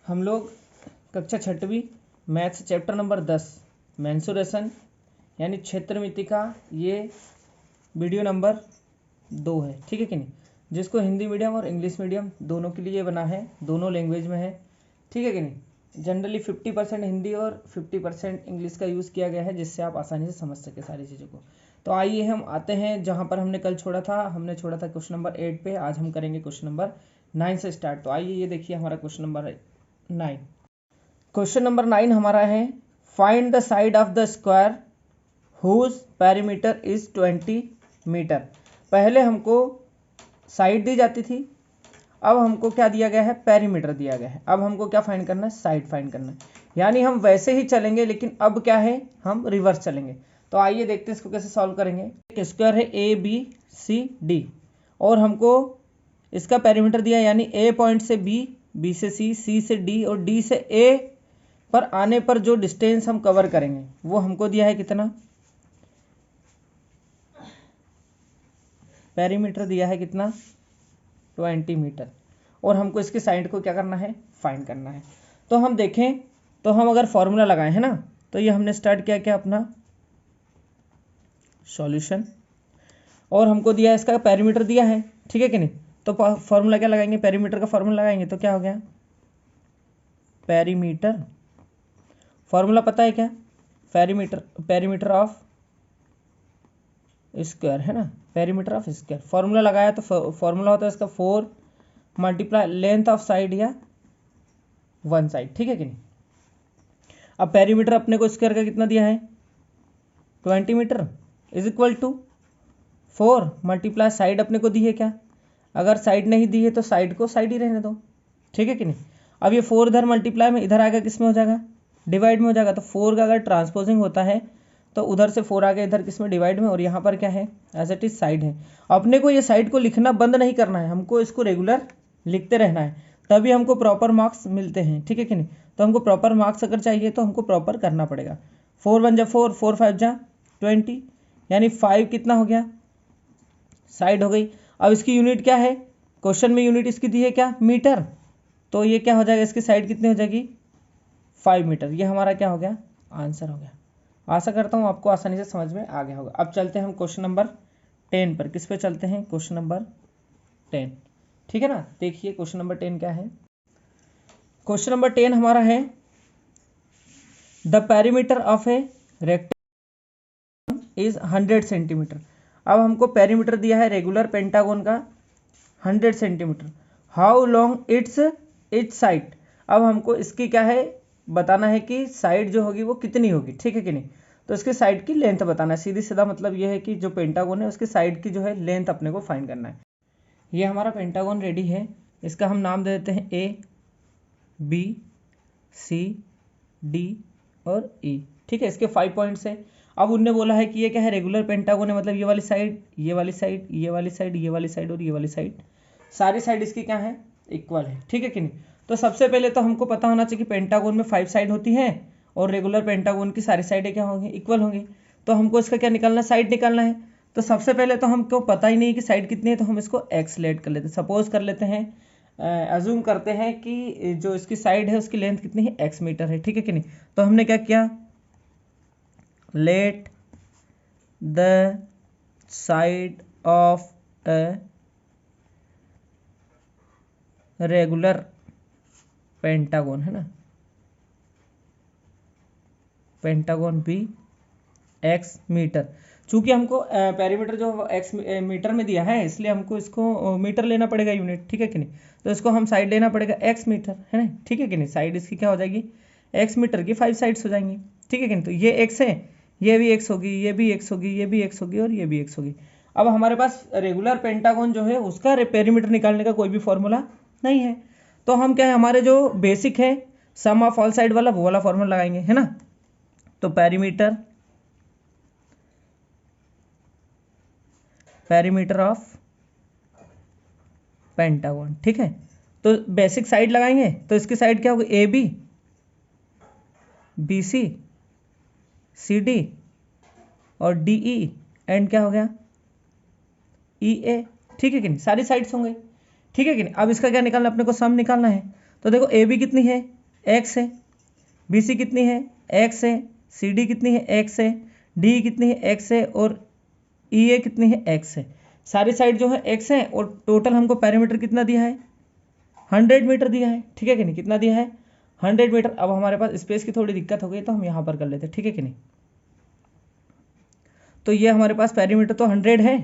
हम लोग कक्षा छठवीं मैथ्स चैप्टर नंबर 10 मेंसुरेशन यानी क्षेत्रमिति का ये वीडियो नंबर 2 है, ठीक है कि नहीं, जिसको हिंदी मीडियम और इंग्लिश मीडियम दोनों के लिए बना है, दोनों लैंग्वेज में है, ठीक है कि नहीं। जनरली 50% हिंदी और 50% इंग्लिश का यूज़ किया गया है, जिससे आप आसानी से समझ सके सारी चीज़ों को। तो आइए हम आते हैं जहाँ पर हमने कल छोड़ा था। हमने छोड़ा था क्वेश्चन नंबर 8 पे, आज हम करेंगे क्वेश्चन नंबर 9 से स्टार्ट। तो आइए ये देखिए हमारा क्वेश्चन नंबर 9। क्वेश्चन नंबर 9 हमारा है, find the side of the square whose perimeter is 20 metre. पहले हमको साइड दी जाती थी, अब हमको क्या दिया गया है, पेरीमीटर दिया गया है। अब हमको क्या फाइंड करना है, साइड फाइंड करना है। यानी हम वैसे ही चलेंगे, लेकिन अब क्या है, हम रिवर्स चलेंगे। तो आइए देखते हैं इसको कैसे सॉल्व करेंगे। एक स्क्वायर है ABCD और हमको इसका पेरीमीटर दिया, यानी A पॉइंट से B, B से C, C से D और D से A पर आने पर जो डिस्टेंस हम कवर करेंगे वो हमको दिया है कितना, पेरीमीटर दिया है कितना, 20 मीटर। और हमको इसके साइड को क्या करना है, फाइंड करना है। तो हम देखें तो हम अगर फॉर्मूला लगाएं है ना, तो ये हमने स्टार्ट किया क्या, अपना सॉल्यूशन, और हमको दिया है इसका पेरीमीटर दिया है, ठीक है कि नहीं। तो फॉर्मूला क्या लगाएंगे, पेरीमीटर का फॉर्मूला लगाएंगे तो क्या हो गया, पेरीमीटर, फॉर्मूला पता है क्या, पेरीमीटर ऑफ स्क्वायर है ना, पेरीमीटर ऑफ स्क्वायर। फॉर्मूला लगाया तो फॉर्मूला होता है इसका 4 मल्टीप्लाई लेंथ ऑफ साइड या वन साइड, ठीक है कि नहीं। अब पेरीमीटर अपने को स्क्वायर का कितना दिया है, 20 metre is equal to 4 multiply side अपने को दी है क्या, अगर साइड नहीं दी है तो साइड को साइड ही रहने दो, ठीक है कि नहीं। अब ये 4 इधर मल्टीप्लाई में इधर आएगा, किस में हो जाएगा, डिवाइड में हो जाएगा। तो 4 का अगर ट्रांसपोजिंग होता है तो उधर से 4 आ गया इधर किस में, डिवाइड में, और यहाँ पर क्या है, एज इट इज साइड है। अपने को ये साइड को लिखना बंद नहीं करना है, हमको इसको रेगुलर लिखते रहना है, तभी हमको प्रॉपर मार्क्स मिलते हैं, ठीक है कि नहीं। तो हमको प्रॉपर मार्क्स अगर चाहिए तो हमको प्रॉपर करना पड़ेगा। 4 1 जा 4, 4 5 जा 20, यानी 5 कितना हो गया, साइड हो गई। अब इसकी यूनिट क्या है, क्वेश्चन में यूनिट इसकी दी है क्या, मीटर, तो ये क्या हो जाएगा, इसकी साइड कितनी हो जाएगी, 5 मीटर। ये हमारा क्या हो गया, आंसर हो गया। आशा करता हूँ आपको आसानी से समझ में आ गया होगा। अब चलते हैं हम क्वेश्चन नंबर 10 पर। किस पे चलते हैं, क्वेश्चन नंबर 10, ठीक है ना। देखिए क्वेश्चन नंबर 10 क्या है। क्वेश्चन नंबर 10 हमारा है, the perimeter of a rectangle is 100 centimetre. अब हमको पेरीमीटर दिया है रेगुलर पेंटागोन का 100 centimetre. How long it's etch side. अब हमको इसकी क्या है, बताना है कि साइड जो होगी वो कितनी होगी, ठीक है कि नहीं। तो इसके साइड की लेंथ बताना है, सीधी सीधा मतलब ये है कि जो पेंटागोन है उसके साइड की जो है लेंथ अपने को फाइंड करना है। ये हमारा पेंटागोन रेडी है, इसका हम नाम दे देते हैं ABCD और E, ठीक है। इसके 5 पॉइंट्स है। अब उनने बोला है कि ये क्या है, रेगुलर पेंटागोन है, मतलब ये वाली साइड, ये वाली साइड, ये वाली साइड, ये वाली साइड और ये वाली साइड, सारी साइड इसकी क्या है, इक्वल है, ठीक है कि नहीं। तो सबसे पहले तो हमको पता होना चाहिए कि पेंटागोन में 5 साइड होती हैं और रेगुलर पेंटागोन की सारी साइडें क्या होंगी, इक्वल होंगी। तो हमको इसका क्या निकालना है, साइड निकालना है। तो सबसे पहले तो हमको पता ही नहीं कि साइड कितनी है, तो हम इसको एक्स लेट कर लेते हैं। सपोज कर लेते हैं, अज्यूम करते हैं कि जो इसकी साइड है उसकी लेंथ कितनी है, x मीटर है, ठीक है कि नहीं। तो हमने क्या किया, late the side of a regular pentagon है ना, पेंटागोन भी x मीटर। चूंकि हमको पेरीमीटर जो x मीटर में दिया है, इसलिए हमको इसको मीटर लेना पड़ेगा यूनिट, ठीक है कि नहीं। तो इसको हम साइड लेना पड़ेगा x मीटर है ना, ठीक है कि नहीं। साइड इसकी क्या हो जाएगी, x मीटर की 5 साइड्स हो जाएंगी, ठीक है कि नहीं। तो ये x है, ये भी x होगी, ये भी x होगी, ये भी x होगी और ये भी x होगी। अब हमारे पास रेगुलर पेंटागोन जो है उसका पेरीमीटर निकालने का कोई भी फॉर्मूला नहीं है, तो हम क्या है, हमारे जो बेसिक है सम ऑफ ऑल साइड वाला, वो वाला फॉर्मूला लगाएंगे है ना। तो पेरीमीटर ऑफ पेंटागन, ठीक है। तो बेसिक साइड लगाएंगे, तो इसकी साइड क्या होगी, AB BC CD और DE एंड क्या हो गया, EA, ठीक है कि नहीं। सारी साइड्स होंगे, ठीक है कि नहीं। अब इसका क्या निकालना, अपने को सम निकालना है। तो देखो AB कितनी है, x है, BC कितनी है x है, CD कितनी है x है, DE कितनी है x है और EA कितनी है x है। सारी साइड जो है x है और टोटल हमको पेरीमीटर कितना दिया है 100 मीटर दिया है, ठीक है कि नहीं, कितना दिया है 100 मीटर। अब हमारे पास स्पेस की थोड़ी दिक्कत हो गई तो हम यहाँ पर कर लेते हैं, ठीक है कि नहीं। तो ये हमारे पास पेरीमीटर तो 100 है,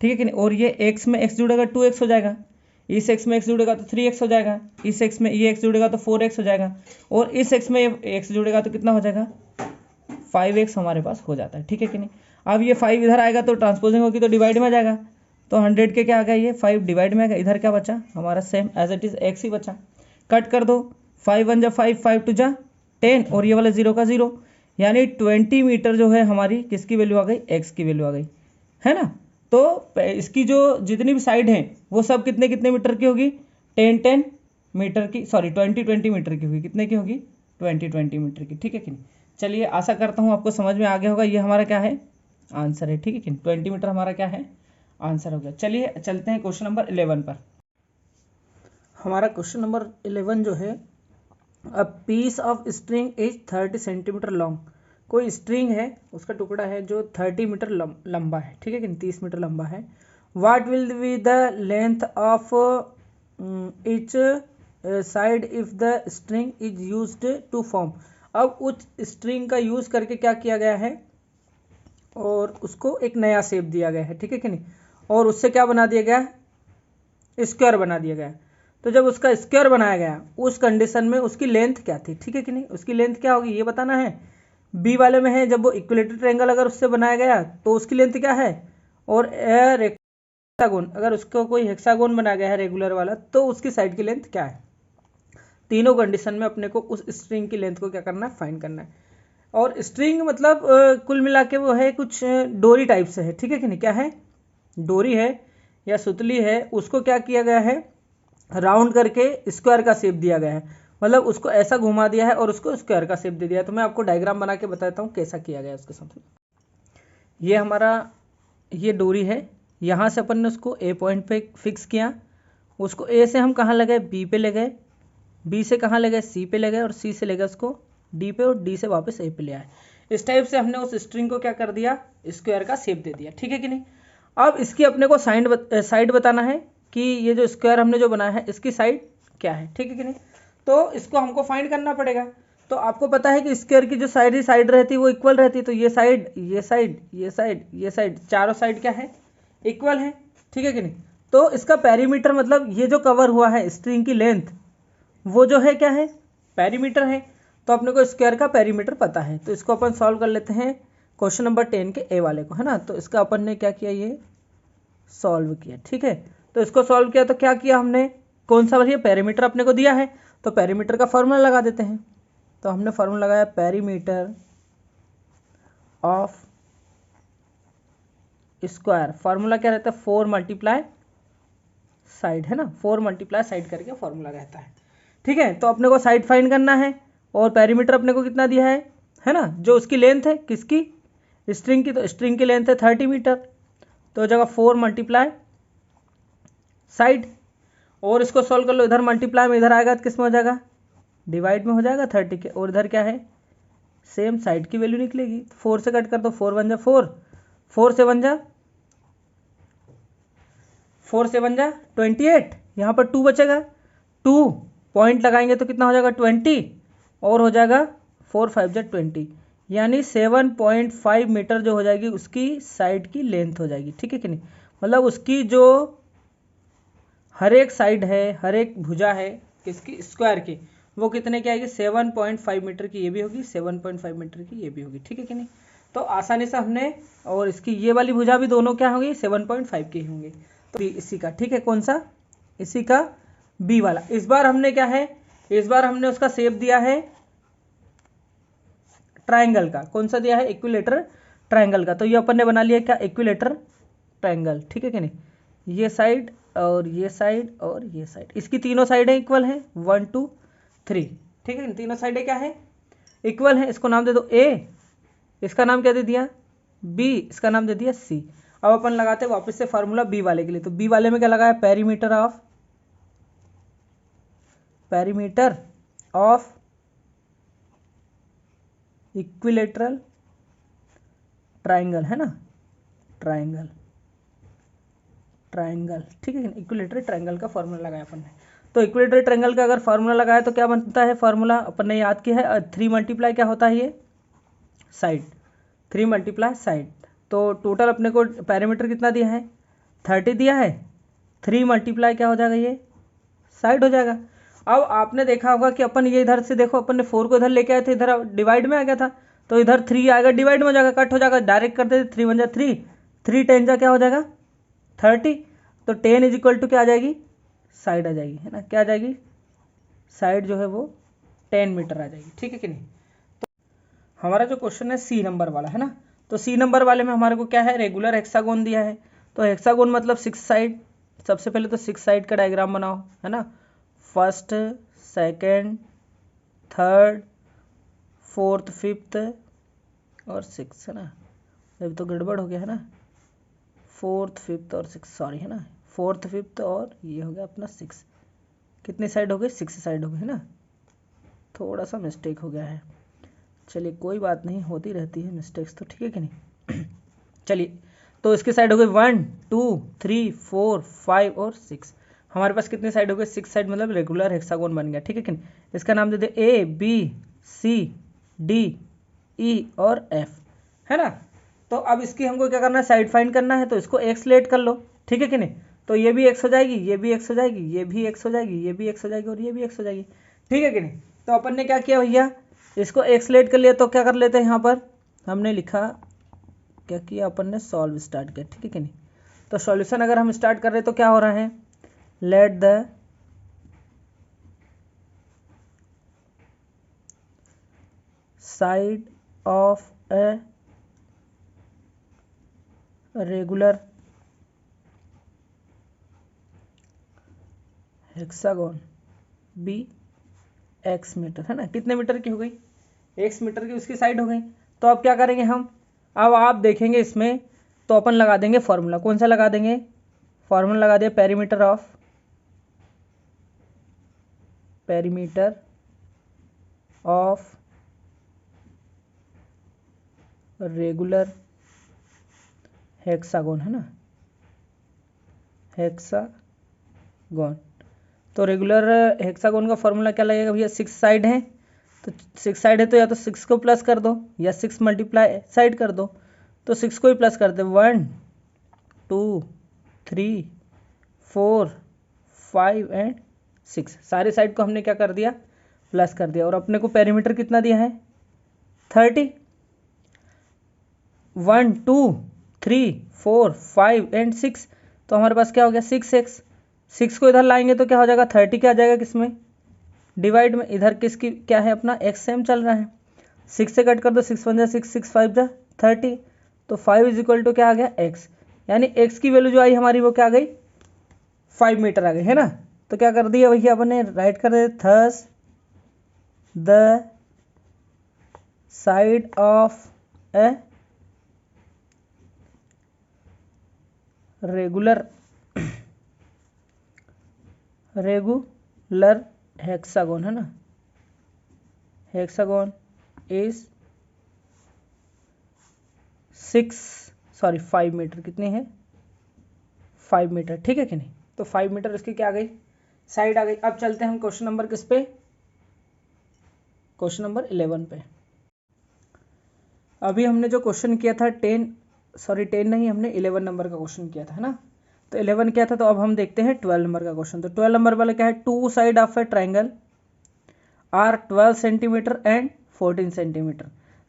ठीक है कि नहीं, और ये x में x जुड़ेगा 2x हो जाएगा, इस x में x जुड़ेगा तो 3x हो जाएगा, इस x में ये x जुड़ेगा तो 4x हो जाएगा और इस x में ये x जुड़ेगा तो कितना हो जाएगा 5x हमारे पास हो जाता है, ठीक है कि नहीं। अब ये 5 इधर आएगा तो ट्रांसपोजिंग होगी तो डिवाइड में आ जाएगा, तो 100 के क्या आ गया ये 5 डिवाइड में आ गया, इधर क्या बचा हमारा same as it is x ही बचा। कट कर दो, 5 1 जा 5, 5 2 जा 10 और ये वाला 0 का 0, यानी 20 मीटर जो है हमारी किसकी वैल्यू आ गई x की वैल्यू आ गई, है ना। तो इसकी जो जितनी भी साइड हैं वो सब कितने कितने मीटर की होगी 10 10 मीटर की, सॉरी 20 20 मीटर की होगी, कितने की होगी 20 20 मीटर की, ठीक है कि नहीं। चलिए आशा करता हूँ आपको समझ में आ गया होगा, ये हमारा क्या है आंसर है, ठीक है कि 20 मीटर हमारा क्या है आंसर हो गया। चलिए चलते हैं क्वेश्चन नंबर 11 पर। हमारा क्वेश्चन नंबर 11 जो है, a piece of string is 30 centimetre long, कोई स्ट्रिंग है उसका टुकड़ा है जो 30 मीटर लंबा है, ठीक है कि 30 मीटर लंबा है। What will be the length of each side if the string is used to form. अब उस स्ट्रिंग का यूज करके क्या किया गया है और उसको एक नया शेप दिया गया है, ठीक है कि नहीं, और उससे क्या बना दिया गया स्क्वायर बना दिया गया। तो जब उसका स्क्वायर बनाया गया उस कंडीशन में उसकी लेंथ क्या थी, ठीक है कि नहीं, उसकी लेंथ क्या होगी ये बताना है। बी वाले में है जब वो इक्विलेटरल ट्रायंगल अगर उससे बनाया गया तो उसकी लेंथ क्या है, और हेक्सागोन अगर उसको कोई हेक्सागोन बनाया गया है रेगुलर वाला तो उसकी साइड की लेंथ क्या है। तीनों कंडीशन में अपने को उस स्ट्रिंग की लेंथ को क्या करना है फाइंड करना है। और स्ट्रिंग मतलब कुल मिला के वो है कुछ डोरी टाइप से है, ठीक है कि नहीं, क्या है डोरी है या सुतली है, उसको क्या किया गया है राउंड करके स्क्वायर का शेप दिया गया है, मतलब उसको ऐसा घुमा दिया है और उसको स्क्वायर का शेप दे दिया है। तो मैं आपको डायग्राम बना के बताता हूँ कैसा किया गया उसके साथ में। ये हमारा ये डोरी है, यहाँ से अपन ने उसको ए पॉइंट पे फिक्स किया, उसको ए से हम कहाँ ले गए बी पे ले गए, बी से कहाँ ले गए सी पे ले गए और सी से ले गए उसको डी पे और डी से वापस ए पे ले आए। इस टाइप से हमने उस स्ट्रिंग को क्या कर दिया स्क्वायर का शेप दे दिया, ठीक है कि नहीं। अब इसकी अपने को साइड बताना है कि ये जो स्क्वायर हमने जो बनाया है इसकी साइड क्या है, ठीक है कि नहीं। तो इसको हमको फाइंड करना पड़ेगा। तो आपको पता है कि स्क्वायर की जो साइड ही साइड रहती है वो इक्वल रहती है, तो ये साइड ये साइड ये साइड ये साइड चारों साइड क्या है इक्वल है, ठीक है कि नहीं। तो इसका पेरीमीटर मतलब ये जो कवर हुआ है स्ट्रिंग की लेंथ वो जो है क्या है पेरीमीटर है। तो अपने को स्क्वायर का पेरीमीटर पता है, तो इसको अपन सॉल्व कर लेते हैं क्वेश्चन नंबर 10 के ए वाले को, है ना। तो इसका अपन ने क्या किया ये सॉल्व किया, ठीक है। तो इसको सॉल्व किया तो क्या किया हमने कौन सा भैया पेरीमीटर अपने को दिया है, तो पेरीमीटर का फॉर्मूला लगा देते हैं। तो हमने फॉर्मूला लगाया पेरीमीटर ऑफ स्क्वायर, फॉर्मूला क्या रहता है 4 मल्टीप्लाई साइड, है ना, 4 मल्टीप्लाई साइड करके फॉर्मूला रहता है, ठीक है। तो अपने को साइड फाइंड करना है और पेरीमीटर अपने को कितना दिया है ना, जो उसकी लेंथ है किसकी स्ट्रिंग की, तो स्ट्रिंग की लेंथ है 30 मीटर, तो जगह 4 मल्टीप्लाई साइड, और इसको सॉल्व कर लो, इधर मल्टीप्लाई में इधर आएगा तो किस में हो जाएगा डिवाइड में हो जाएगा 30 के, और इधर क्या है सेम साइड की वैल्यू निकलेगी। 4 से कट कर दो 4 1 जा 4, 4 से 1 जा 4 से 1 जा 28, यहाँ पर 2 बचेगा, 2 पॉइंट लगाएंगे तो कितना हो जाएगा 20 और हो जाएगा 4 5 जा 20, यानी 7.5 मीटर जो हो जाएगी उसकी साइड की लेंथ हो जाएगी, ठीक है कि नहीं। मतलब उसकी जो हर एक साइड है हर एक भुजा है किसकी स्क्वायर की वो कितने की आएगी 7.5 मीटर की ये भी होगी 7.5 मीटर की ये भी होगी, ठीक है कि नहीं। तो आसानी से हमने, और इसकी ये वाली भुजा भी दोनों क्या होंगी 7.5 की होंगी। तो इसी का ठीक है कौन सा इसी का बी वाला। इस बार हमने क्या है इस बार हमने उसका शेप दिया है ट्रायंगल का, कौन सा दिया है इक्विलेटर ट्रायंगल का। तो ये अपन ने बना लिया क्या इक्विलेटर ट्रायंगल, ठीक है कि नहीं। ये साइड और ये साइड और ये साइड, इसकी तीनों साइडें इक्वल हैं 1 2 3, ठीक है। तीनों साइडें क्या है इक्वल है। इसको नाम दे दो ए, इसका नाम क्या दे दिया बी, इसका नाम दे दिया सी। अब अपन लगाते हैं वापस से फार्मूला बी वाले के लिए। तो बी वाले में क्या लगाया पेरीमीटर ऑफ इक्विलेटरल ट्राइंगल, है ना, ट्राइंगल, ठीक है, इक्विलेटरल ट्राइंगल का फॉर्मूला लगाया अपन ने। तो इक्विलेटरल ट्राइंगल का अगर फॉर्मूला लगाया तो क्या बनता है फॉर्मूला, अपन ने याद किया है 3 मल्टीप्लाई क्या होता है ये साइड, 3 मल्टीप्लाई साइड। तो टोटल अपने को पैरामीटर कितना दिया है 30 दिया है, 3 मल्टीप्लाई क्या हो जाएगा ये साइड हो जाएगा। अब आपने देखा होगा कि अपन ये इधर से देखो अपन ने 4 को इधर लेके आए थे, इधर डिवाइड में आ गया था, तो इधर 3 आएगा डिवाइड में हो जाएगा, कट हो जाएगा, डायरेक्ट करते 3 1 जा 3, 3 10 जा क्या हो जाएगा 30, तो 10 इज इक्वल टू क्या आ जाएगी साइड आ जाएगी, है ना, क्या आ जाएगी साइड जो है वो 10 मीटर आ जाएगी, ठीक है कि नहीं। तो हमारा जो क्वेश्चन है सी नंबर वाला, है ना, तो सी नंबर वाले में हमारे को क्या है रेगुलर हेक्सागोन दिया है। तो हेक्सागोन मतलब 6 साइड, सबसे पहले तो 6 साइड का डायग्राम बनाओ, है ना, first second third fourth fifth और 6, है ना, अभी तो गड़बड़ हो गया, है ना, फोर्थ फिफ्थ और 6, सॉरी, है ना, फोर्थ फिफ्थ और ये हो गया अपना 6, कितनी साइड हो गई 6 साइड हो गई, है ना, थोड़ा सा मिस्टेक हो गया है, चलिए कोई बात नहीं, होती रहती है मिस्टेक्स तो, ठीक है कि नहीं। चलिए तो इसकी साइड हो गई 1 2 3 4 5 और 6, हमारे पास कितनी साइड हो गई 6 साइड, मतलब रेगुलर हेक्सागोन बन गया, ठीक है कि नहीं। इसका नाम दे दे ए बी सी डी ई और एफ, है ना। तो अब इसकी हमको क्या करना है साइड फाइंड करना है, तो इसको एक्स लेट कर लो, ठीक है कि नहीं। तो ये भी एक्स हो जाएगी, ये भी एक्स हो जाएगी, ये भी एक्स हो जाएगी, ये भी एक्स हो जाएगी और ये भी एक्स हो जाएगी, ठीक है कि नहीं। तो अपन ने क्या किया भैया इसको एक्स लेट कर लिया, तो क्या कर लेते हैं यहाँ पर हमने लिखा क्या किया अपन ने सॉल्व स्टार्ट किया, ठीक है कि नहीं। तो सॉल्यूशन अगर हम स्टार्ट कर रहे हैं तो क्या हो रहा है let the side of a regular hexagon be X metre, है ना, कितने मीटर की हो गई एक्स मीटर की उसकी साइड हो गई। तो अब क्या करेंगे हम, अब आप देखेंगे इसमें तो अपन लगा देंगे फॉर्मूला, कौन सा लगा देंगे फॉर्मूला लगा दिया पेरीमीटर ऑफ रेगुलर हेक्सागोन, है ना, हेक्सागोन। तो रेगुलर हेक्सागोन का फॉर्मूला क्या लगेगा भैया 6 साइड है, तो 6 साइड है तो या तो 6 को प्लस कर दो या 6 मल्टीप्लाई साइड कर दो, तो 6 को ही प्लस कर दे 1 2 3 4 5 एंड 6, सारे साइड को हमने क्या कर दिया प्लस कर दिया। और अपने को पेरीमीटर कितना दिया है 30, 1 2 3 4 5 एंड 6, तो हमारे पास क्या हो गया 6x, 6 को इधर लाएंगे तो क्या हो जाएगा 30 क्या आ जाएगा किसमें डिवाइड में, इधर किसकी क्या है अपना x सेम चल रहा है, 6 से कट कर दो 6 1 जा 6 6 5 जा 30, तो 5 इज इक्वल टू क्या आ गया x, यानी x की वैल्यू जो आई हमारी वो क्या आ गई 5 मीटर आ गई, है ना। तो क्या कर दिया भैया अपन ने राइट कर दे thus the side of a regular hexagon, है ना, हेक्सागोन इज 5 मीटर, कितनी है 5 मीटर, ठीक है कि नहीं। तो 5 मीटर इसकी क्या आ गई साइड आ गई। अब चलते हैं हम क्वेश्चन नंबर किस पे क्वेश्चन नंबर 11 पे। अभी हमने जो क्वेश्चन किया था 10 नहीं, हमने 11 नंबर का क्वेश्चन किया था, है ना। तो 11 क्या था, तो अब हम देखते हैं 12 नंबर का क्वेश्चन। तो 12 नंबर वाला क्या है, 2 side of a triangle are 12 centimetre and 14 centimetre,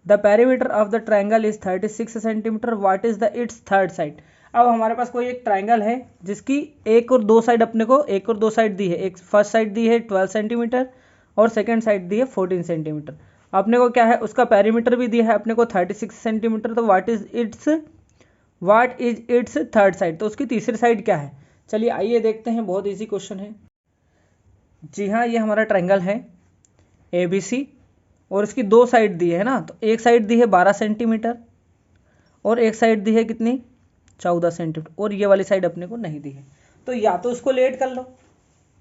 the perimeter of the triangle is 36 centimetre, what is the its third side. अब हमारे पास कोई एक ट्राइंगल है जिसकी एक और दो साइड अपने को एक और दो साइड दी है, एक फर्स्ट साइड दी है 12 सेंटीमीटर और सेकेंड साइड दी है 14 सेंटीमीटर। अपने को क्या है उसका पेरीमीटर भी दिया है अपने को 36 सेंटीमीटर, तो what is it's third side, तो उसकी तीसरी साइड क्या है। चलिए आइए देखते हैं, बहुत इजी क्वेश्चन है। जी हाँ, ये हमारा ट्रायंगल है ABC और इसकी दो साइड दी है ना, तो एक साइड दी है 12 सेंटीमीटर और एक साइड दी है कितनी 14 सेंटीमीटर, और ये वाली साइड अपने को नहीं दी है। तो या तो इसको लेट कर लो,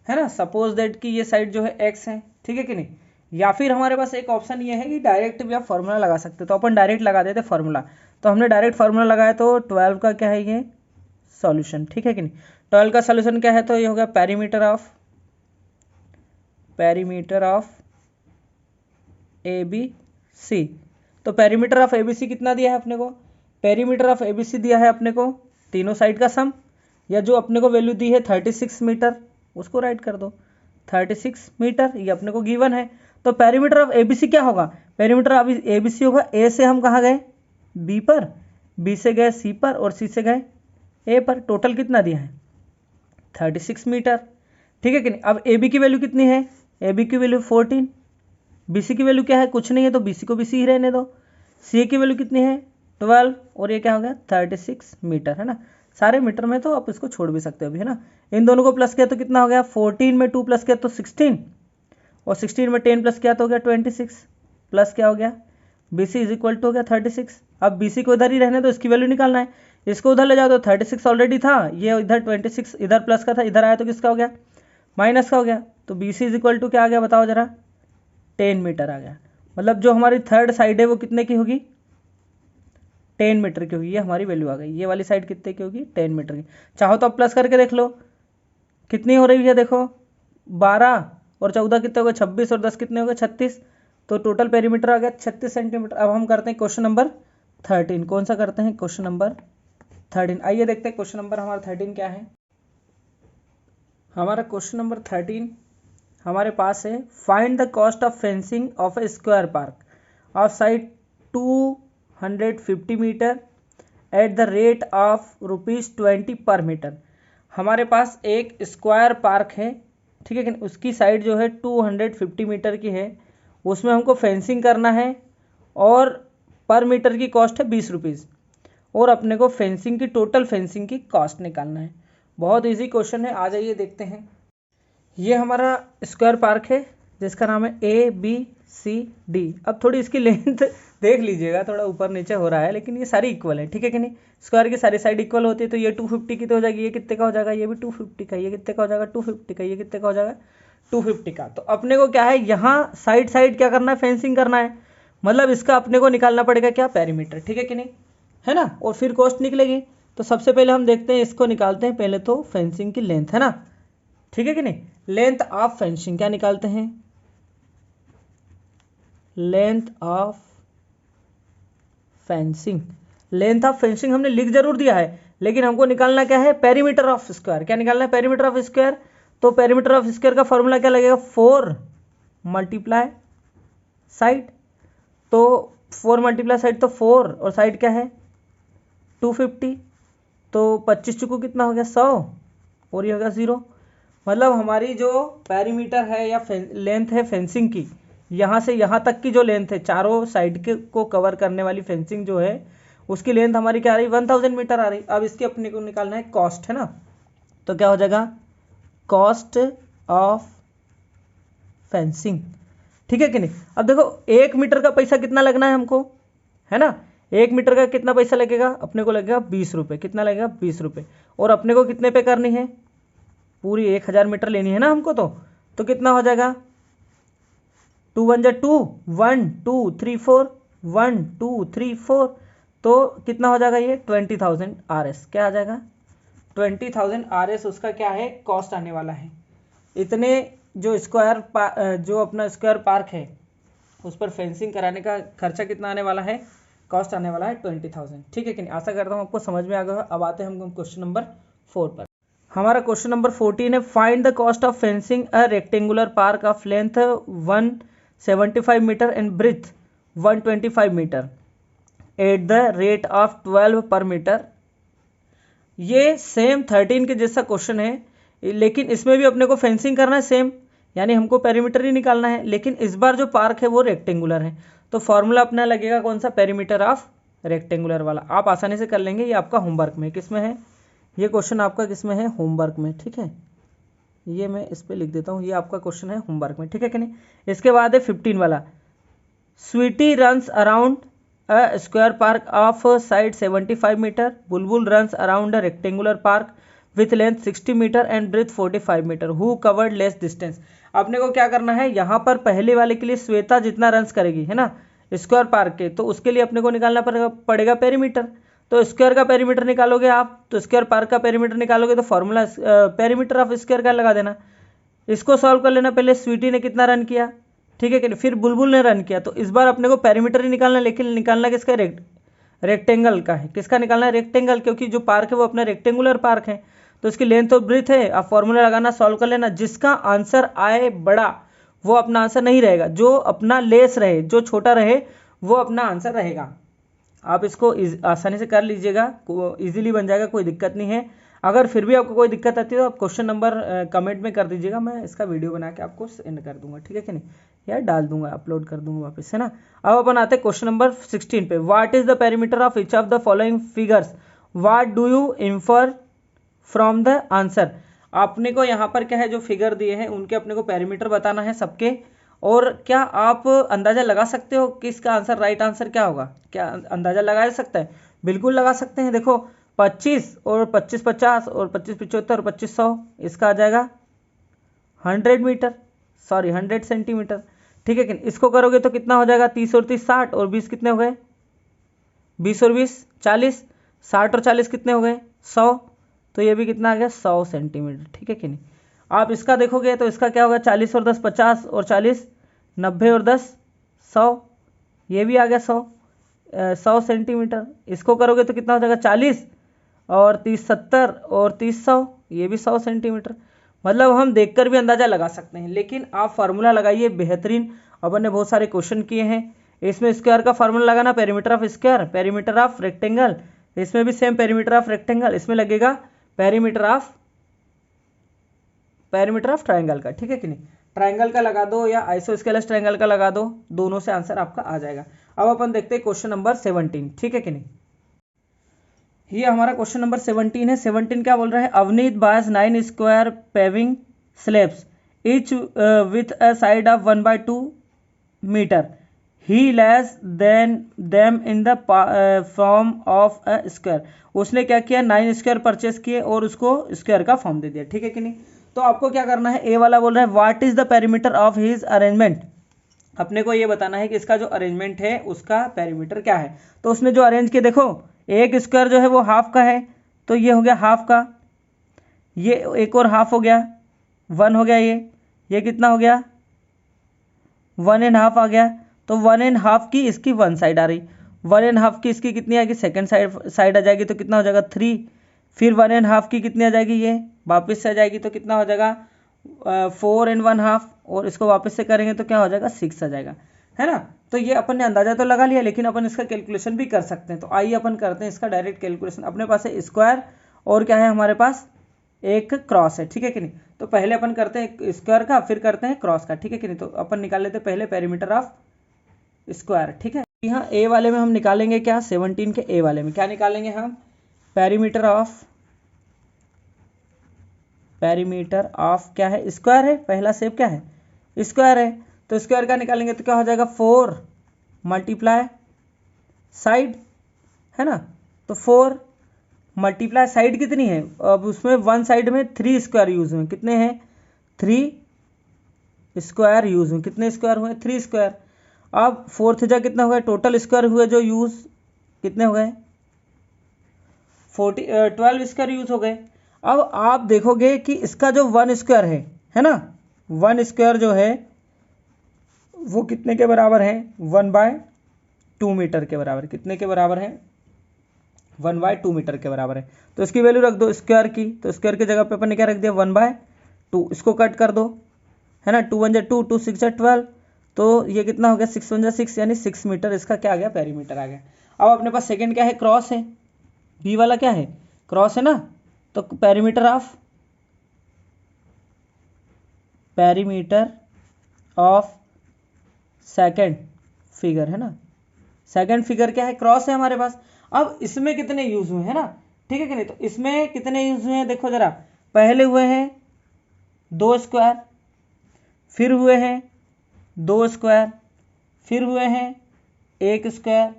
है ना, सपोज दैट कि ये साइड जो है x है, ठीक है कि नहीं, या फिर हमारे पास एक ऑप्शन ये है कि डायरेक्ट भी आप फॉर्मूला लगा सकते हो, तो अपन डायरेक्ट लगा देते फॉर्मूला। तो हमने डायरेक्ट फार्मूला लगाया, तो 12 का क्या है ये सॉल्यूशन, ठीक है कि नहीं। 12 का सॉल्यूशन क्या है, तो ये हो गया perimeter of A B C. तो perimeter of A B C कितना दिया है अपने को, perimeter of A B C दिया है अपने को तीनों साइड का सम, या जो अपने को वैल्यू दी है 36 मीटर उसको राइट कर दो, 36 मीटर ये अपने को गिवन है। तो perimeter of A B C क्या होगा, perimeter of A B C होगा, ए से हम कहाँ गए बी पर, बी से गए सी पर और सी से गए ए पर। टोटल कितना दिया है 36 मीटर, ठीक है कि नहीं। अब ए बी की वैल्यू कितनी है, ए बी की वैल्यू 14, बी सी की वैल्यू क्या है कुछ नहीं है, तो बी सी को बी सी ही रहने दो। सी ए की वैल्यू कितनी है 12 और ये क्या हो गया 36 मीटर, है ना। सारे मीटर में तो आप इसको छोड़ भी सकते हो अभी, है ना। इन दोनों को प्लस किया तो कितना हो गया 14 में 2 प्लस किया तो 16 और 16 में 10 प्लस किया तो हो गया 26 प्लस क्या हो गया B C is equal to हो गया 36। अब बी सी को इधर ही रहने दो, इसकी वैल्यू निकालना है, इसको उधर ले जाओ तो 36 ऑलरेडी था, ये इधर 26 इधर प्लस का था, इधर आया तो किसका हो गया माइनस का हो गया। तो B C is equal to क्या आ गया बताओ जरा 10 मीटर आ गया। मतलब जो हमारी थर्ड साइड है वो कितने की होगी 10 मीटर की होगी, ये हमारी वैल्यू आ गई। ये वाली साइड कितने की होगी 10 मीटर की। चाहो तो अब प्लस करके देख लो कितनी हो रही है, देखो 12 और 14 कितने हो गए 26 और 10 कितने हो गए 36, तो टोटल पेरीमीटर आ गया 36 सेंटीमीटर। अब हम करते हैं क्वेश्चन नंबर 13। कौन सा करते हैं क्वेश्चन नंबर 13, आइए देखते हैं क्वेश्चन नंबर हमारा 13 क्या है। हमारा क्वेश्चन नंबर 13 हमारे पास है, find the cost of fencing of a square park of side 250 metre at the rate of ₹20 per metre. हमारे पास एक स्क्वायर पार्क है, ठीक है कि उसकी साइड जो है 250 मीटर की है, उसमें हमको फेंसिंग करना है और पर मीटर की कॉस्ट है 20 रुपीज़, और अपने को फेंसिंग की टोटल फेंसिंग की कॉस्ट निकालना है। बहुत इजी क्वेश्चन है, आ जाइए देखते हैं। ये हमारा स्क्वायर पार्क है जिसका नाम है ए बी सी डी। अब थोड़ी इसकी लेंथ देख लीजिएगा, थोड़ा ऊपर नीचे हो रहा है, लेकिन ये सारी इक्वल है, ठीक है कि नहीं। स्क्वायर की सारी साइड इक्वल होती है, तो ये 250 की तो हो जाएगी, ये कितने का हो जाएगा ये भी 250 का, ये कितने का हो जाएगा 250 का, ये कितने का हो जाएगा 250 का। तो अपने को क्या है यहाँ साइड साइड क्या करना है फेंसिंग करना है, मतलब इसका अपने को निकालना पड़ेगा क्या पेरीमीटर, ठीक है कि नहीं, है ना। और फिर कॉस्ट निकलेगी। तो सबसे पहले हम देखते हैं इसको निकालते हैं, पहले तो फेंसिंग की लेंथ, है ना, ठीक है कि नहीं। लेंथ ऑफ फेंसिंग क्या निकालते हैं, length of fencing. Length of fencing हमने लिख जरूर दिया है, लेकिन हमको निकालना क्या है पेरीमीटर ऑफ स्क्वायर। क्या निकालना है पेरीमीटर ऑफ स्क्वायर, तो पेरीमीटर ऑफ स्क्वायर का फॉर्मूला क्या लगेगा 4 मल्टीप्लाई साइड, तो 4 मल्टीप्लाई साइड तो 4 और साइड क्या है 250, तो 25 चुको कितना हो गया 100 और ये हो गया 0। मतलब हमारी जो पेरीमीटर है या लेंथ है फेंसिंग की, यहाँ से यहाँ तक की जो लेंथ है चारों साइड के को कवर करने वाली फेंसिंग जो है उसकी लेंथ हमारी क्या आ रही 1000 मीटर आ रही। अब इसकी अपने को निकालना है कॉस्ट, है ना। तो क्या हो जाएगा कॉस्ट ऑफ फेंसिंग, ठीक है कि नहीं। अब देखो 1 मीटर का पैसा कितना लगना है हमको, है ना। 1 मीटर का कितना पैसा लगेगा अपने को लगेगा 20 रुपये, कितना लगेगा 20 रुपये। और अपने को कितने पे करनी है पूरी 1000 मीटर लेनी है ना हमको, तो कितना हो जाएगा 2 1 2 1 2 3 4 1 2 3 4, तो कितना हो जाएगा ये 20,000 RS। क्या आ जाएगा 20,000 RS उसका क्या है कॉस्ट आने वाला है। इतने जो जो अपना स्क्वायर पार्क है उस पर फेंसिंग कराने का खर्चा कितना आने वाला है, कॉस्ट आने वाला है 20,000, ठीक है कि नहीं। आशा करता हूँ आपको समझ में आ गया। अब आते हैं हम क्वेश्चन नंबर 4 पर। हमारा क्वेश्चन नंबर 14 है, find the cost of fencing a rectangular park of length 175 metre and breadth 125 metre at the rate of 12 per metre. ये सेम 13 के जैसा क्वेश्चन है, लेकिन इसमें भी अपने को फेंसिंग करना है सेम, यानी हमको पेरीमीटर ही निकालना है, लेकिन इस बार जो पार्क है वो रेक्टेंगुलर है। तो फॉर्मूला अपना लगेगा कौन सा पेरीमीटर ऑफ रेक्टेंगुलर वाला। आप आसानी से कर लेंगे, ये आपका होमवर्क में किस में है, ये क्वेश्चन आपका किस में है होमवर्क में, ठीक है। ये मैं इस पर लिख देता हूँ, ये आपका क्वेश्चन है होमवर्क में, ठीक है कि नहीं। इसके बाद है 15 वाला, Sweety runs around a square park of side 75 metre, Bulbul runs around a rectangular park with length 60 metre and breadth 45 metre, who covered less distance. अपने को क्या करना है, यहाँ पर पहले वाले के लिए श्वेता जितना रन्स करेगी है ना स्क्वायर पार्क के, तो उसके लिए अपने को निकालना पड़ेगा पेरीमीटर। तो स्क्वायर का पेरीमीटर निकालोगे आप, तो स्क्वायर पार्क का पेरीमीटर निकालोगे, तो फॉर्मूला पेरीमीटर ऑफ स्क्वायर का लगा देना। इसको सॉल्व कर लेना, पहले स्वीटी ने कितना रन किया, ठीक है कि नहीं, फिर बुलबुल ने रन किया। तो इस बार अपने को पेरीमीटर ही निकालना, लेकिन निकालना किसका, रेक्टेंगल का है। किसका निकालना है, रेक्टेंगल, क्योंकि जो पार्क है वो अपना रेक्टेंगुलर पार्क है, तो इसकी लेंथ और ब्रीथ है। आप फॉर्मूला लगाना, सॉल्व कर लेना, जिसका आंसर आए बड़ा वो अपना आंसर नहीं रहेगा, जो अपना लेस रहे, जो छोटा रहे वो अपना आंसर रहेगा। आप इसको आसानी से कर लीजिएगा, इजीली बन जाएगा, कोई दिक्कत नहीं है। अगर फिर भी आपको कोई दिक्कत आती है तो आप क्वेश्चन नंबर कमेंट में कर दीजिएगा, मैं इसका वीडियो बना के आपको सेंड कर दूंगा, ठीक है कि नहीं, या डाल दूंगा, अपलोड कर दूंगा वापस से ना। अब अपन आते हैं क्वेश्चन नंबर 16 पे। What is the perimeter of each of the following figures, what do you infer from the answer. आपने को यहाँ पर क्या है, जो फिगर दिए हैं उनके अपने को पेरीमीटर बताना है सबके। और क्या आप अंदाज़ा लगा सकते हो कि इसका आंसर, राइट आंसर क्या होगा, क्या अंदाज़ा लगाया सकता है, बिल्कुल लगा सकते हैं। देखो 25 और 25 50 और 25 75 और 25 100, इसका आ जाएगा 100 मीटर, सॉरी 100 सेंटीमीटर, ठीक है कि इसको करोगे तो कितना हो जाएगा, 30 और 30 60 और 20 कितने हो गए, 20 और 20 40, 60 और 40 कितने हो गए 100, तो ये भी कितना आ गया 100 सेंटीमीटर, ठीक है कि नहीं। आप इसका देखोगे तो इसका क्या होगा, 40 और 10 50 और 40 90 और 10 100, ये भी आ गया 100 सेंटीमीटर। इसको करोगे तो कितना हो जाएगा, 40 और 30 70 और 30 100, ये भी 100 सेंटीमीटर। मतलब हम देखकर भी अंदाज़ा लगा सकते हैं, लेकिन आप फार्मूला लगाइए बेहतरीन। अपन ने बहुत सारे क्वेश्चन किए हैं, इसमें स्क्वायर का फार्मूला लगाना, perimeter of square, perimeter of rectangle, इसमें भी सेम पेरीमीटर ऑफ रेक्टेंगल, इसमें लगेगा पेरीमीटर ऑफ ट्रायंगल का, ठीक है कि नहीं। ट्रायंगल का लगा दो या आइसोस्केलस ट्रायंगल का लगा दो, दोनों से आंसर आपका आ जाएगा। अब अपन देखते हैं क्वेश्चन नंबर 17, ठीक है कि नहीं। ये हमारा क्वेश्चन नंबर 17 है। 17 क्या बोल रहा है, Avneet buys 9 square paving slabs each with a side of 1/2 metre, he lays then them in the form of a square. उसने क्या किया, 9 स्क्वायर परचेस किए और उसको स्क्वायर का फॉर्म दे दिया, ठीक है कि नहीं। तो आपको क्या करना है, ए वाला बोल रहा है what is the perimeter of his arrangement. अपने को ये बताना है कि इसका जो अरेंजमेंट है उसका पेरीमीटर क्या है। तो उसने जो अरेंज किया, देखो एक स्क्वायर जो है वो हाफ का है, तो ये हो गया हाफ का, ये एक और हाफ हो गया 1 हो गया, ये कितना हो गया 1.5 आ गया। तो 1.5 की इसकी 1 साइड आ रही, 1.5 की इसकी कितनी आएगी, सेकेंड साइड आ जाएगी, तो कितना हो जाएगा 3। फिर 1.5 की कितनी आ जाएगी, ये वापस से आ जाएगी, तो कितना हो जाएगा 4 and 1/2, और इसको वापस से करेंगे तो क्या हो जाएगा 6 आ जाएगा, है ना। तो ये अपन ने अंदाजा तो लगा लिया, लेकिन अपन इसका कैलकुलेशन भी कर सकते हैं। तो आइए अपन करते हैं इसका डायरेक्ट कैलकुलेशन। अपने पास है स्क्वायर और क्या है हमारे पास, एक क्रॉस है, ठीक है कि नहीं। तो पहले अपन करते हैं स्क्वायर का, फिर करते हैं क्रॉस का, ठीक है कि नहीं। तो अपन निकाल लेते हैं पहले पेरीमीटर ऑफ स्क्वायर, ठीक है। यहाँ ए वाले में हम निकालेंगे क्या, 17 के ए वाले में क्या निकालेंगे हम, पेरीमीटर ऑफ क्या है, स्क्वायर है, पहला शेप क्या है स्क्वायर है। तो स्क्वायर का निकालेंगे तो क्या हो जाएगा 4 मल्टीप्लाई साइड, है ना। तो 4 मल्टीप्लाई साइड कितनी है, अब उसमें 1 साइड में 3 स्क्वायर यूज हुए, कितने हैं 3 स्क्वायर यूज हुए, कितने स्क्वायर हुए 3 स्क्वायर। अब 4 जा कितना हो गया, टोटल स्क्वायर हुए जो यूज कितने हो गए 12 स्क्वायर यूज हो गए। अब आप देखोगे कि इसका जो 1 स्क्वायर है ना, 1 स्क्वायर जो है वो कितने के बराबर है, 1/2 मीटर के बराबर, कितने के बराबर है 1/2 मीटर के बराबर है। तो इसकी वैल्यू रख दो स्क्वायर की, तो स्क्वायर की जगह पे अपन ने क्या रख दिया 1/2, इसको कट कर दो, है ना, 2 1 2 2 6 12, तो ये कितना हो गया 6 1 6, यानी 6 मीटर इसका क्या आ गया, पेरीमीटर आ गया। अब अपने पास सेकंड क्या है, क्रॉस है, बी वाला क्या है क्रॉस है ना, तो पेरीमीटर ऑफ सेकंड फिगर, है ना, सेकंड फिगर क्या है क्रॉस है हमारे पास। अब इसमें कितने यूज हुए हैं ना, ठीक है कि नहीं। तो इसमें कितने यूज हुए हैं, देखो जरा, पहले हुए हैं 2 स्क्वायर, फिर हुए हैं 2 स्क्वायर, फिर हुए हैं 1 स्क्वायर,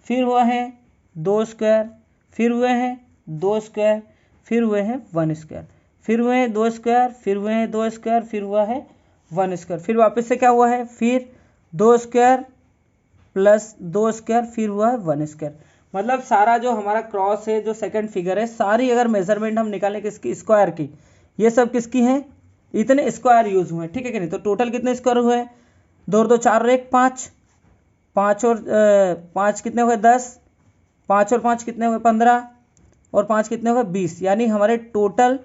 फिर हुआ है 2 स्क्वायर, फिर हुए हैं 2 स्क्वायर, फिर हुए हैं 1 स्क्वायर, फिर हुए हैं 2 स्क्वायर, फिर हुए हैं 2 स्क्वायर, फिर हुआ है 1 स्क्वायर, फिर वापस से क्या हुआ है, फिर 2 स्क्वायर प्लस 2 स्क्वायर, फिर हुआ है 1 स्क्वायर। मतलब सारा जो हमारा क्रॉस है, जो सेकंड फिगर है, सारी अगर मेजरमेंट हम निकालें किसकी, स्क्वायर की, ये सब किसकी हैं, इतने स्क्वायर यूज हुए हैं, ठीक है कि नहीं। तो टोटल कितने स्क्वायर हुए, 2 2 4 और 1 5, 5 और 5 कितने हुए 10, 5 और 5 कितने हुए 15, और 5 कितने हुए 20, यानी हमारे टोटल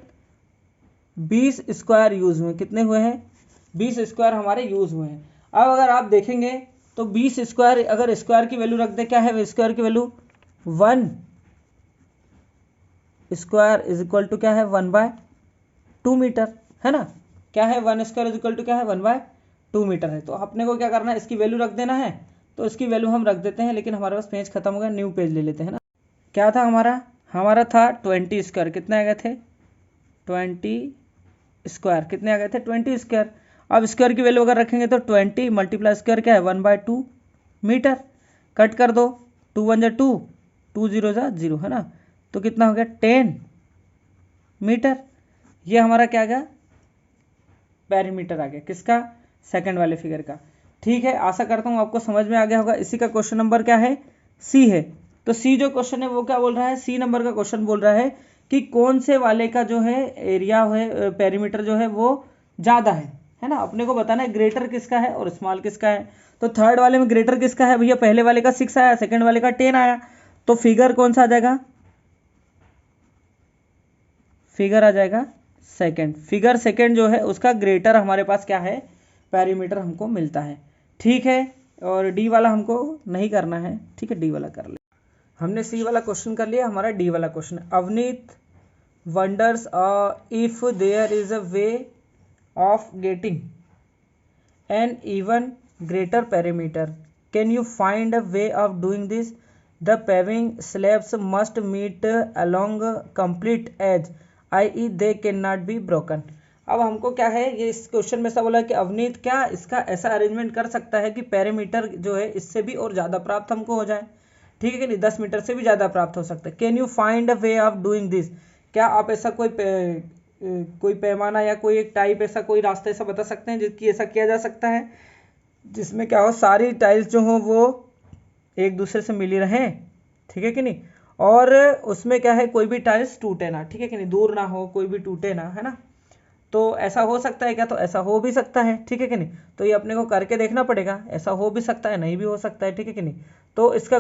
20 स्क्वायर यूज हुए। कितने हुए हैं, 20 स्क्वायर हमारे यूज हुए हैं। अब अगर आप देखेंगे तो 20 स्क्वायर, अगर स्क्वायर की वैल्यू रख दे, क्या है स्क्वायर की value, 1 square is equal to क्या है, 1/2 मीटर, है ना। क्या है, 1 स्क्वायर इज इक्वल टू क्या है, 1/2 मीटर है। तो अपने को क्या करना है, इसकी वैल्यू रख देना है। तो इसकी वैल्यू हम रख देते हैं, लेकिन हमारे पास पेज खत्म हो गया, न्यू पेज ले लेते हैं ना। क्या था हमारा था 20 स्क्वायर, कितने आ गए थे, 20 स्क्वायर, कितने आ गए थे, 20 स्क्वायर। अब स्क्वायर की वैल्यू अगर रखेंगे तो 20 मल्टीप्लाई स्क्वायर क्या है, 1/2 मीटर। कट कर दो, 2 1 2, 2 0 0, है ना। तो कितना हो गया, 10 मीटर। ये हमारा क्या आ गया, पेरीमीटर आ गया, किसका, सेकंड वाले फिगर का। ठीक है, आशा करता हूँ आपको समझ में आ गया होगा। इसी का क्वेश्चन नंबर क्या है, सी है। तो सी जो क्वेश्चन है वो क्या बोल रहा है, सी नंबर का क्वेश्चन बोल रहा है कि कौन से वाले का जो है एरिया है, पेरीमीटर जो है वो ज़्यादा है ना। अपने को बताना है ग्रेटर किसका है और स्मॉल किसका है। तो थर्ड वाले में ग्रेटर किसका है भैया, पहले वाले का 6 आया, सेकंड वाले का 10 आया। तो फिगर कौन सा आ जाएगा, फिगर आ जाएगा सेकंड। फिगर सेकंड जो है उसका ग्रेटर हमारे पास क्या है, पेरीमीटर हमको मिलता है। ठीक है, और डी वाला हमको नहीं करना है, ठीक है, डी वाला कर ले। हमने सी वाला क्वेश्चन कर लिया, हमारा डी वाला question. Avneet wonders if there is a way of getting an even greater perimeter, can you find a way of doing this, the paving slabs must meet along complete edge, i.e. They can not be broken. अब हमको क्या है, ये इस question में सब बोला कि अवनीत क्या इसका ऐसा अरेंजमेंट कर सकता है कि पेरीमीटर जो है इससे भी और ज़्यादा प्राप्त हमको हो जाए, ठीक है कि नहीं, 10 मीटर से भी ज़्यादा प्राप्त हो सकता है। Can you find a way of doing this, क्या आप ऐसा कोई पैमाना या कोई एक टाइप, ऐसा कोई रास्ता ऐसा बता सकते हैं जिसकी ऐसा किया जा सकता है जिसमें क्या हो, सारी टाइल्स जो हो वो एक दूसरे से मिली रहें, ठीक है कि नहीं, और उसमें क्या है कोई भी टाइल्स टूटे ना, ठीक है कि नहीं, दूर ना हो, कोई भी टूटे ना, है ना। तो ऐसा हो सकता है क्या, तो ऐसा हो भी सकता है, ठीक है कि नहीं। तो ये अपने को करके देखना पड़ेगा, ऐसा हो भी सकता है, नहीं भी हो सकता है, ठीक है कि नहीं। तो इसका